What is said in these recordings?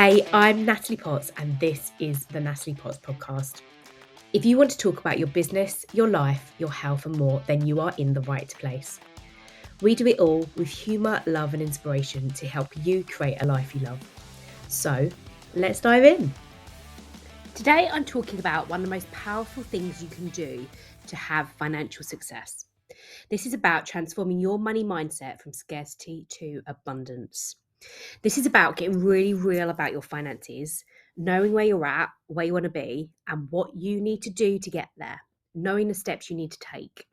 Hey, I'm Natalie Potts, and this is the Natalie Potts podcast. If you want to talk about your business, your life, your health, and more, then you are in the right place. We do it all with humour, love, and inspiration to help you create a life you love. So, let's dive in. Today, I'm talking about one of the most powerful things you can do to have financial success. This is about transforming your money mindset from scarcity to abundance. This is about getting really real about your finances, knowing where you're at, where you want to be, and what you need to do to get there, knowing the steps you need to take.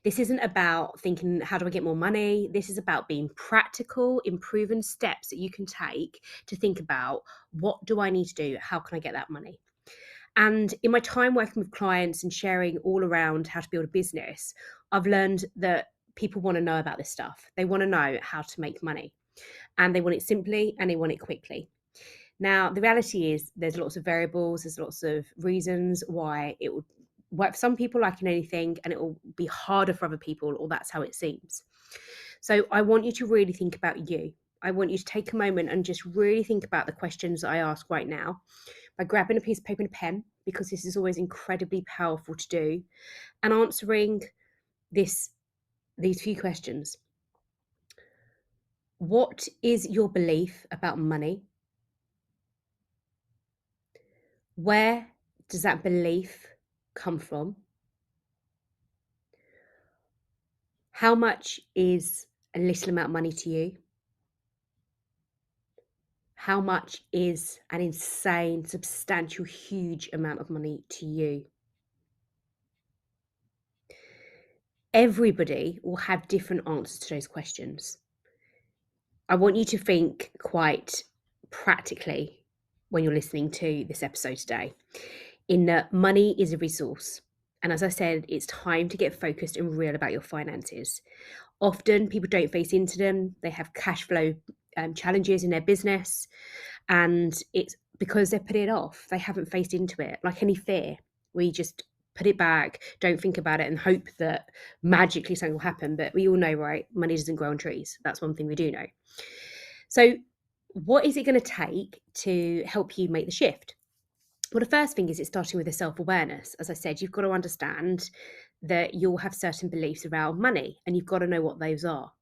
This isn't about thinking, how do I get more money? This is about being practical, improving steps that you can take to think about, what do I need to do? How can I get that money? And in my time working with clients and sharing all around how to build a business, I've learned that people want to know about this stuff. They want to know how to make money. And they want it simply and they want it quickly. Now, the reality is there's lots of variables, there's lots of reasons why it would work for some people like in anything, and it will be harder for other people, or that's how it seems. So I want you to really think about you. I want you to take a moment and just really think about the questions that I ask right now by grabbing a piece of paper and a pen, because this is always incredibly powerful to do, and answering these few questions. What is your belief about money? Where does that belief come from? How much is a little amount of money to you? How much is an insane, substantial, huge amount of money to you? Everybody will have different answers to those questions. I want you to think quite practically when you're listening to this episode today, in that money is a resource. And as I said, it's time to get focused and real about your finances. Often people don't face into them. They have cash flow challenges in their business, and it's because they put it off. They haven't faced into it. Like any fear, we just put it back, don't think about it, and hope that magically something will happen. But we all know, right? Money doesn't grow on trees. That's one thing we do know. So what is it going to take to help you make the shift? Well, the first thing is it's starting with a self-awareness. As I said, you've got to understand that you'll have certain beliefs around money, and you've got to know what those are.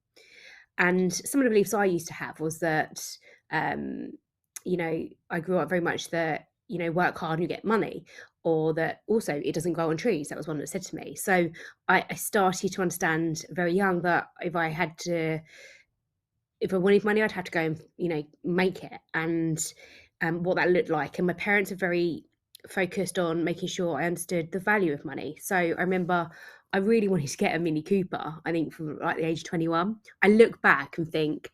And some of the beliefs I used to have was that, I grew up very much that, work hard and you get money, or that also it doesn't grow on trees. That was one that said to me. So I started to understand very young that if I wanted money, I'd have to go and, make it, and what that looked like. And my parents are very focused on making sure I understood the value of money. So I remember I really wanted to get a Mini Cooper, I think from like the age of 21. I look back and think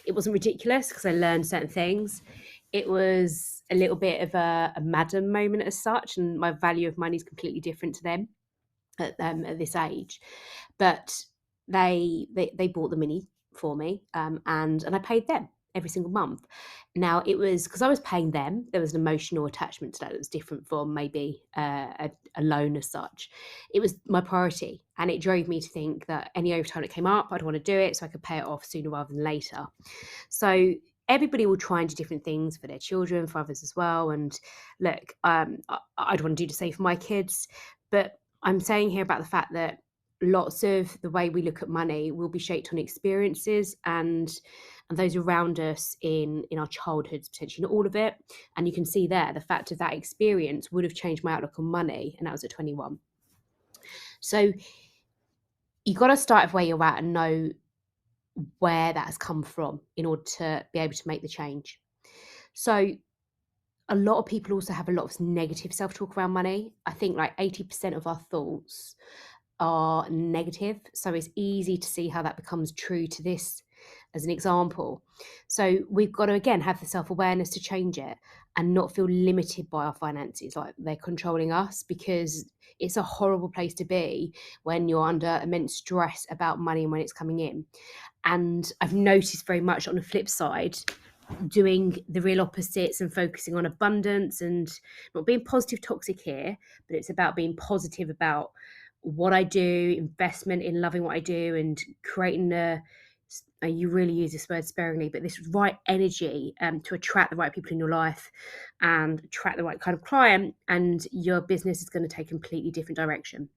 it wasn't ridiculous because I learned certain things. It was a little bit of a madam moment as such, and my value of money is completely different to them at this age. But they bought the Mini for me, and I paid them every single month. Now, it was because I was paying them, there was an emotional attachment to that was different from maybe a loan as such. It was my priority, and it drove me to think that any overtime that came up, I'd want to do it so I could pay it off sooner rather than later. So everybody will try and do different things for their children, for others as well. And look, I'd want to do the same for my kids, but I'm saying here about the fact that lots of the way we look at money will be shaped on experiences and those around us in our childhoods, potentially not all of it. And you can see there the fact of that experience would have changed my outlook on money, and that was at 21. So you got to start with where you're at and know where that has come from in order to be able to make the change. So a lot of people also have a lot of negative self-talk around money. I think like 80% of our thoughts are negative. So it's easy to see how that becomes true to this as an example. So we've got to, again, have the self-awareness to change it and not feel limited by our finances, like they're controlling us, because it's a horrible place to be when you're under immense stress about money and when it's coming in. And I've noticed very much on the flip side, doing the real opposites and focusing on abundance and not being positive toxic here, but it's about being positive about what I do, investment in loving what I do and creating the you really use this word sparingly, but this right energy to attract the right people in your life and attract the right kind of client, and your business is going to take a completely different direction.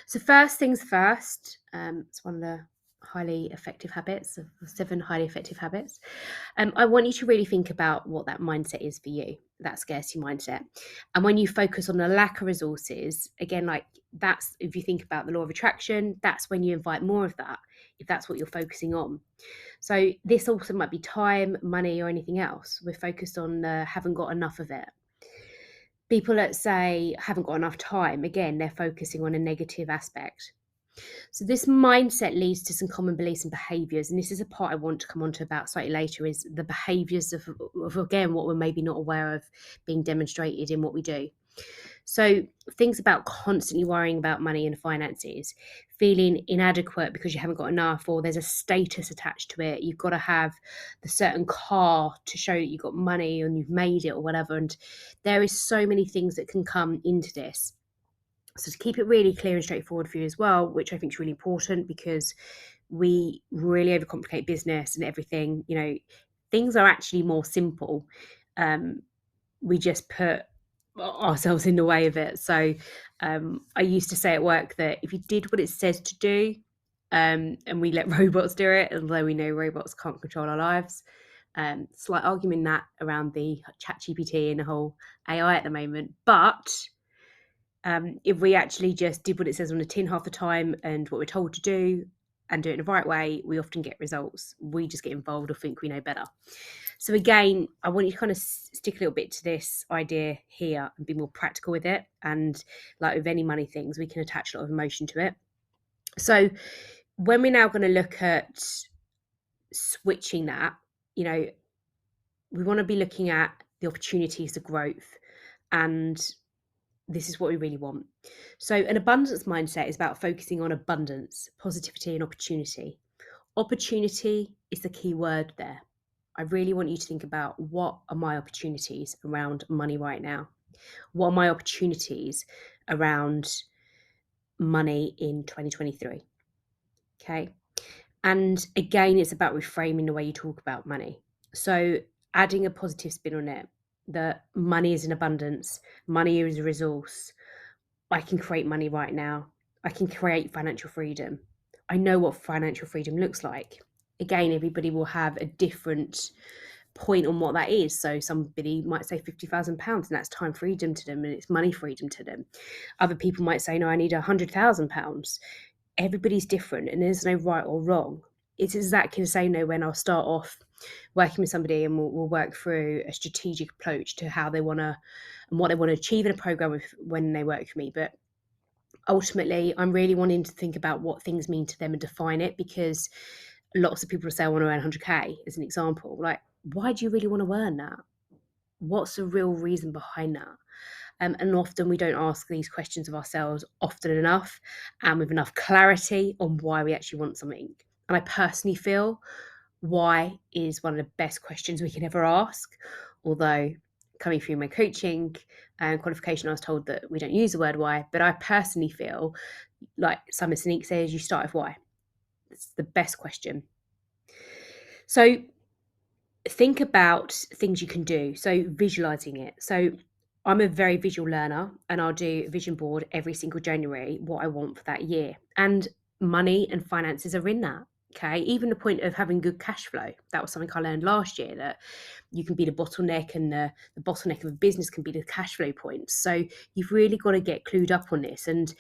So first things first, it's one of the highly effective habits, of 7 highly effective habits. I want you to really think about what that mindset is for you, that scarcity mindset. And when you focus on the lack of resources, again, like that's, if you think about the law of attraction, that's when you invite more of that, if that's what you're focusing on. So this also might be time, money, or anything else. We're focused on haven't got enough of it. People that say haven't got enough time, again, they're focusing on a negative aspect. So this mindset leads to some common beliefs and behaviours, and this is a part I want to come on to about slightly later, is the behaviours of again, what we're maybe not aware of being demonstrated in what we do. So things about constantly worrying about money and finances, feeling inadequate because you haven't got enough, or there's a status attached to it. You've got to have the certain car to show that you've got money and you've made it or whatever. And there is so many things that can come into this. So to keep it really clear and straightforward for you as well, which I think is really important, because we really overcomplicate business and everything. Things are actually more simple. We just put ourselves in the way of it. So I used to say at work that if you did what it says to do, and we let robots do it, although we know robots can't control our lives. Slight argument that around the ChatGPT and the whole AI at the moment, but if we actually just did what it says on the tin half the time and what we're told to do and do it in the right way, we often get results. We just get involved or think we know better. So again, I want you to kind of stick a little bit to this idea here and be more practical with it. And like with any money things, we can attach a lot of emotion to it. So when we're now going to look at switching that, we want to be looking at the opportunities of growth, and this is what we really want. So an abundance mindset is about focusing on abundance, positivity, and opportunity. Opportunity is the key word there. I really want you to think about, what are my opportunities around money right now? What are my opportunities around money in 2023? Okay. And again, it's about reframing the way you talk about money. So adding a positive spin on it, that money is in abundance, money is a resource. I can create money right now. I can create financial freedom. I know what financial freedom looks like. Again, everybody will have a different point on what that is. So somebody might say £50,000 and that's time freedom to them and it's money freedom to them. Other people might say, no, I need £100,000. Everybody's different and there's no right or wrong. It's exactly the same though when I'll start off working with somebody and we'll work through a strategic approach to how they want to and what they want to achieve in a program when they work with me. But ultimately, I'm really wanting to think about what things mean to them and define it, because lots of people say, I want to earn 100K as an example. Like, why do you really want to earn that? What's the real reason behind that? And often we don't ask these questions of ourselves often enough and with enough clarity on why we actually want something. And I personally feel why is one of the best questions we can ever ask. Although coming through my coaching and qualification, I was told that we don't use the word why, but I personally feel like Simon Sinek says, you start with why. It's the best question. So think about things you can do. So visualizing it. So I'm a very visual learner and I'll do a vision board every single January, what I want for that year. And money and finances are in that. Okay. Even the point of having good cash flow. That was something I learned last year, that you can be the bottleneck and the bottleneck of a business can be the cash flow points. So you've really got to get clued up on this. And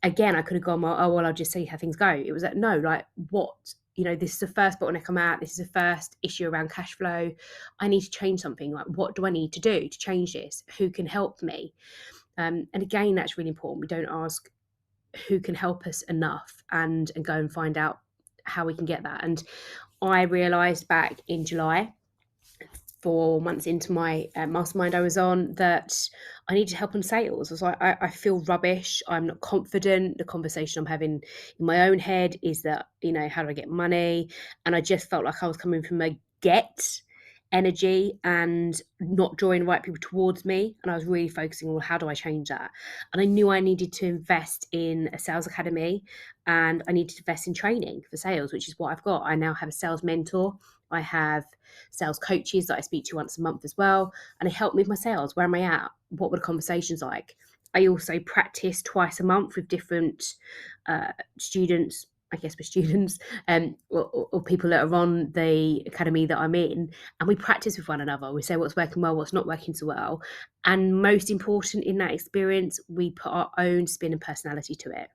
again, I could have gone, well, I'll just see how things go. It was like, no, like what? This is the first bottleneck I'm at. This is the first issue around cash flow. I need to change something. Like, what do I need to do to change this? Who can help me? And again, that's really important. We don't ask who can help us enough and go and find out how we can get that. And I realised back in July, 4 months into my mastermind I was on, that I needed help on sales. I was like, I feel rubbish. I'm not confident. The conversation I'm having in my own head is that, how do I get money? And I just felt like I was coming from a get energy and not drawing the right people towards me. And I was really focusing on how do I change that. And I knew I needed to invest in a sales academy, and I needed to invest in training for sales, which is what I've got. I now have a sales mentor. I have sales coaches that I speak to once a month as well, and they help me with my sales. Where am I at? What were the conversations like? I also practice twice a month with different students, I guess with students, or people that are on the academy that I'm in, and we practice with one another. We say what's working well, what's not working so well. And most important in that experience, we put our own spin and personality to it.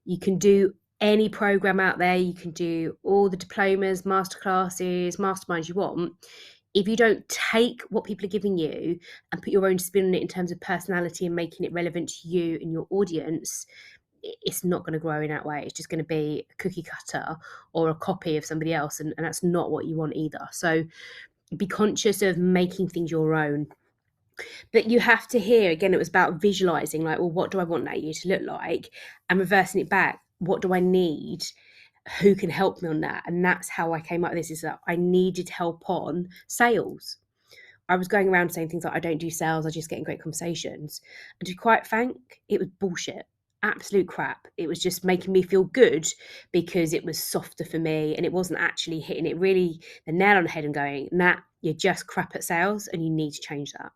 You can do any program out there, you can do all the diplomas, masterclasses, masterminds you want. If you don't take what people are giving you and put your own spin on it in terms of personality and making it relevant to you and your audience, it's not going to grow in that way. It's just going to be a cookie cutter or a copy of somebody else, and that's not what you want either. So be conscious of making things your own. But you have to hear, again, it was about visualizing, like, well, what do I want that year to look like? And reversing it back. What do I need? Who can help me on that? And that's how I came up with this, is that I needed help on sales. I was going around saying things like, I don't do sales, I just get in great conversations. And to be quite frank, it was bullshit. Absolute crap. It was just making me feel good because it was softer for me, and it wasn't actually hitting it really the nail on the head and going, nah, you're just crap at sales and you need to change that.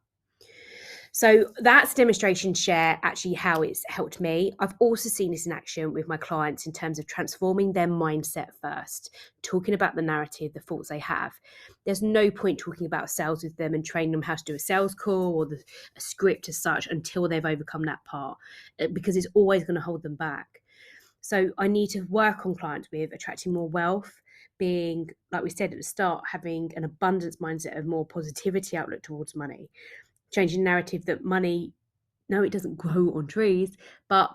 So that's a demonstration to share actually how it's helped me. I've also seen this in action with my clients in terms of transforming their mindset first, talking about the narrative, the thoughts they have. There's no point talking about sales with them and training them how to do a sales call or a script as such until they've overcome that part, because it's always going to hold them back. So I need to work on clients with attracting more wealth, being, like we said at the start, having an abundance mindset of more positivity outlook towards money, changing narrative that money, no, it doesn't grow on trees, but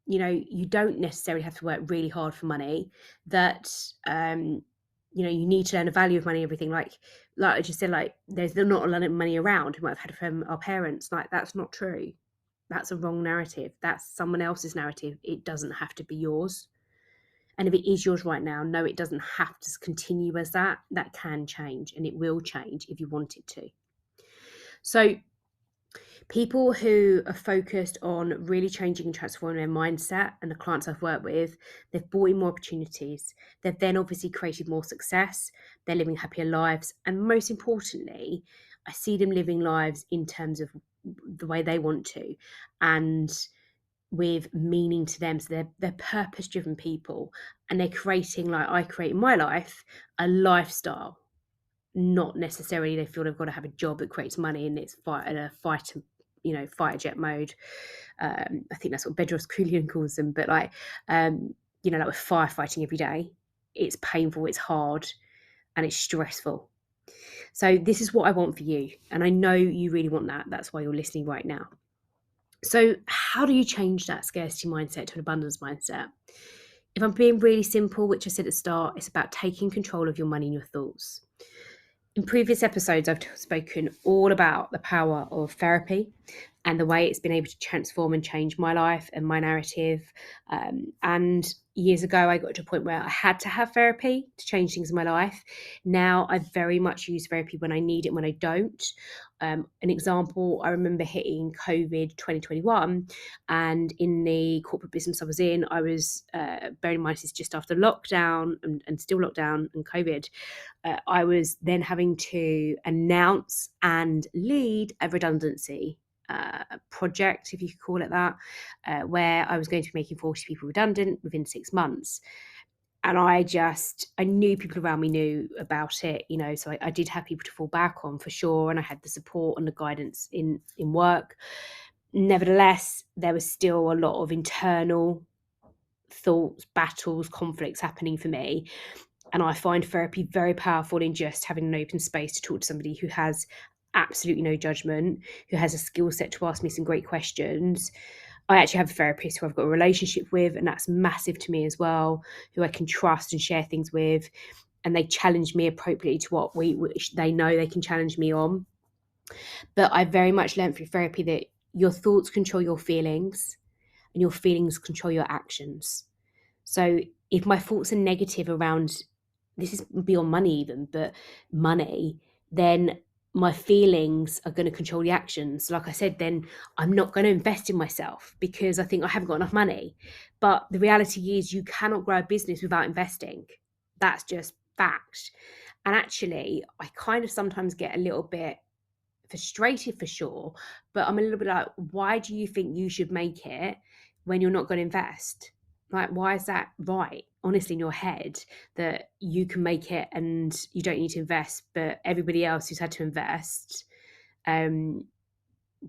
you don't necessarily have to work really hard for money, that you need to learn the value of money, everything, like I just said, like there's not a lot of money around we might have had from our parents. Like, that's not true. That's a wrong narrative. That's someone else's narrative. It doesn't have to be yours. And if it is yours right now, no, it doesn't have to continue as that. That can change, and it will change if you want it to. So people who are focused on really changing and transforming their mindset, and the clients I've worked with, they've brought in more opportunities. They've then obviously created more success. They're living happier lives. And most importantly, I see them living lives in terms of the way they want to, and with meaning to them. So they're purpose-driven people, and they're creating, like I create in my life, a lifestyle. Not necessarily they feel they've got to have a job that creates money and it's fighter jet mode. I think that's what Bedros Keuilian calls them. But like with firefighting every day, it's painful, it's hard, and it's stressful. So this is what I want for you, and I know you really want that. That's why you're listening right now. So how do you change that scarcity mindset to an abundance mindset? If I'm being really simple, which I said at the start, it's about taking control of your money and your thoughts. In previous episodes, I've spoken all about the power of therapy and the way it's been able to transform and change my life and my narrative. And years ago, I got to a point where I had to have therapy to change things in my life. Now I very much use therapy when I need it, when I don't. An example, I remember hitting COVID 2021, and in the corporate business I was in, I was, bearing in mind this is just after lockdown and still lockdown and COVID, I was then having to announce and lead a redundancy project, if you could call it that, where I was going to be making 40 people redundant within 6 months. And I knew people around me knew about it, so I did have people to fall back on for sure. And I had the support and the guidance in work. Nevertheless, there was still a lot of internal thoughts, battles, conflicts happening for me. And I find therapy very powerful in just having an open space to talk to somebody who has absolutely no judgment, who has a skill set to ask me some great questions. I actually have a therapist who I've got a relationship with, and that's massive to me as well, who I can trust and share things with. And they challenge me appropriately to what they know they can challenge me on. But I very much learned through therapy that your thoughts control your feelings, and your feelings control your actions. So if my thoughts are negative around, this is beyond money even, but money, then my feelings are going to control the actions. Like I said, then I'm not going to invest in myself because I think I haven't got enough money. But the reality is you cannot grow a business without investing. That's just fact. And actually, I kind of sometimes get a little bit frustrated, for sure, but I'm a little bit like, why do you think you should make it when you're not going to invest? Like, why is that right, honestly, in your head, that you can make it and you don't need to invest, but everybody else who's had to invest um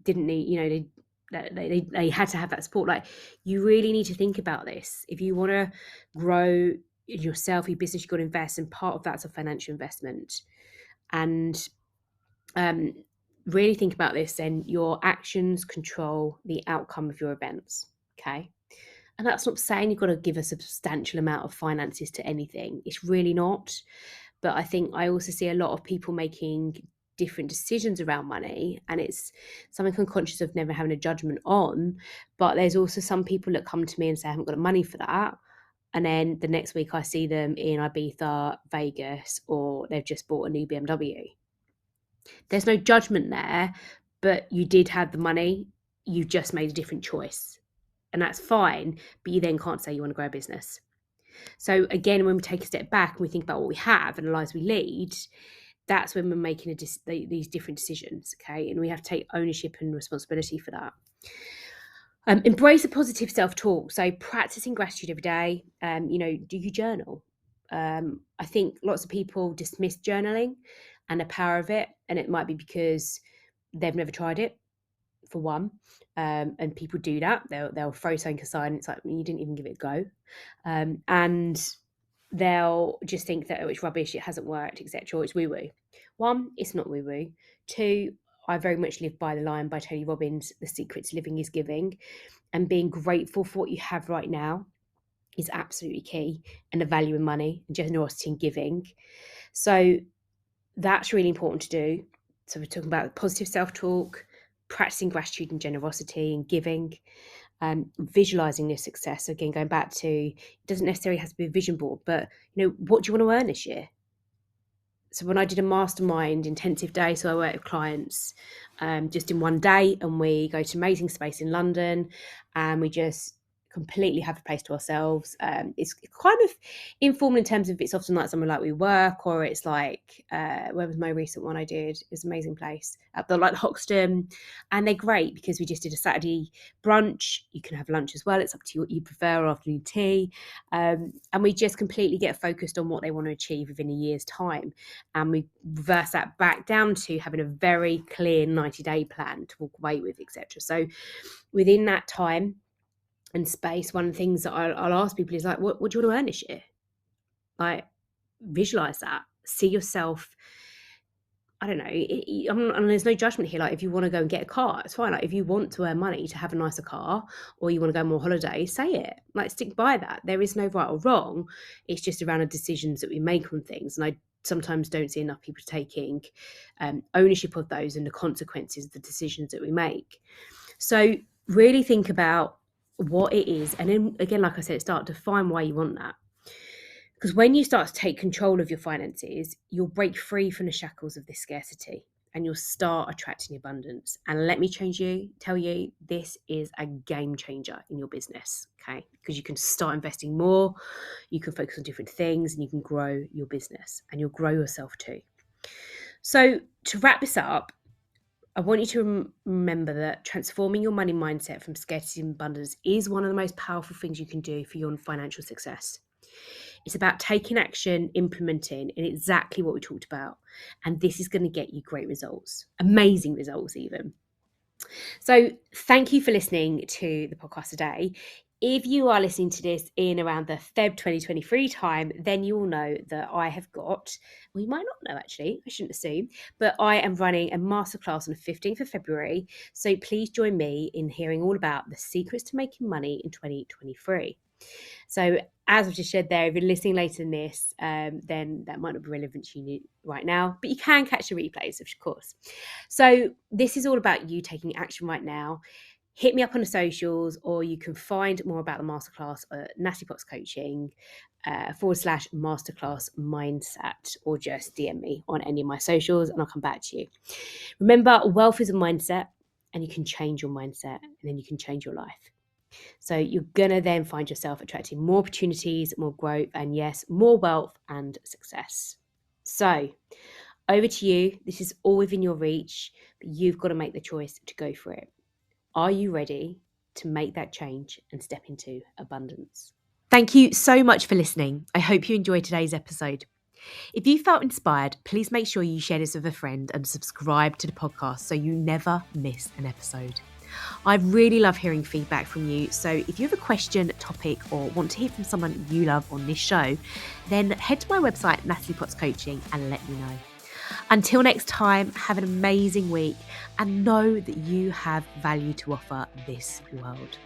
didn't need, they had to have that support? Like, you really need to think about this. If you want to grow yourself, your business, you've got to invest, and part of that's a financial investment. And um, really think about this, then your actions control the outcome of your events. Okay. And that's not saying you've got to give a substantial amount of finances to anything. It's really not. But I think I also see a lot of people making different decisions around money, and it's something I'm conscious of never having a judgment on. But there's also some people that come to me and say, I haven't got the money for that. And then the next week I see them in Ibiza, Vegas, or they've just bought a new BMW. There's no judgment there, but you did have the money. You just made a different choice. And that's fine, but you then can't say you want to grow a business. So again, when we take a step back and we think about what we have and the lives we lead, that's when we're making these different decisions, okay? And we have to take ownership and responsibility for that. Embrace a positive self-talk. So practicing gratitude every day. Do you journal? I think lots of people dismiss journaling and the power of it, and it might be because they've never tried it, for one. And people do that. They'll throw something aside and it's like, you didn't even give it a go. And they'll just think that, oh, it's rubbish, it hasn't worked, etc., or it's woo-woo. One, it's not woo-woo. Two, I very much live by the line by Tony Robbins, the secret to living is giving, and being grateful for what you have right now is absolutely key, and the value in money and generosity and giving. So that's really important to do. So we're talking about positive self-talk, practicing gratitude and generosity and giving, visualizing your success. So again, going back to, it doesn't necessarily have to be a vision board, but what do you want to earn this year? So when I did a mastermind intensive day, so I work with clients just in one day, and we go to amazing space in London, and we just completely have a place to ourselves. It's kind of informal in terms of, it's often like somewhere like we work, or it's like where was my recent one I did? It was an amazing place at the Hoxton, and they're great because we just did a Saturday brunch. You can have lunch as well, it's up to you what you prefer, or afternoon tea, and we just completely get focused on what they want to achieve within a year's time, and we reverse that back down to having a very clear 90-day plan to walk away with, etc. So within that time and space, one of the things that I'll ask people is like, what do you want to earn this year? Like, visualize that, see yourself. I don't know, and there's no judgment here. Like, if you want to go and get a car, it's fine. Like, if you want to earn money to have a nicer car, or you want to go on more holidays, say it. Like, stick by that. There is no right or wrong. It's just around the decisions that we make on things. And I sometimes don't see enough people taking ownership of those and the consequences of the decisions that we make. So really think about what it is, and then again, like I said, start to define why you want that. Because when you start to take control of your finances, you'll break free from the shackles of this scarcity, and you'll start attracting abundance. And let me tell you, this is a game changer in your business, okay? Because you can start investing more, you can focus on different things, and you can grow your business, and you'll grow yourself too. So to wrap this up, I want you to remember that transforming your money mindset from scarcity and abundance is one of the most powerful things you can do for your financial success. It's about taking action, implementing, and exactly what we talked about. And this is going to get you great results, amazing results even. So thank you for listening to the podcast today. If you are listening to this in around the Feb 2023 time, then you will know that I have got, well, you might not know actually, I shouldn't assume, but I am running a masterclass on the 15th of February. So please join me in hearing all about the secrets to making money in 2023. So as I've just shared there, if you're listening later than this, then that might not be relevant to you right now, but you can catch the replays, of course. So this is all about you taking action right now. hit me up on the socials, or you can find more about the masterclass at Natalie Potts Coaching /masterclass mindset, or just DM me on any of my socials and I'll come back to you. Remember, wealth is a mindset, and you can change your mindset and then you can change your life. So you're going to then find yourself attracting more opportunities, more growth, and yes, more wealth and success. So over to you. This is all within your reach, but you've got to make the choice to go for it. Are you ready to make that change and step into abundance? Thank you so much for listening. I hope you enjoyed today's episode. If you felt inspired, please make sure you share this with a friend and subscribe to the podcast so you never miss an episode. I really love hearing feedback from you. So if you have a question, topic, or want to hear from someone you love on this show, then head to my website, Natalie Potts Coaching, and let me know. Until next time, have an amazing week and know that you have value to offer this world.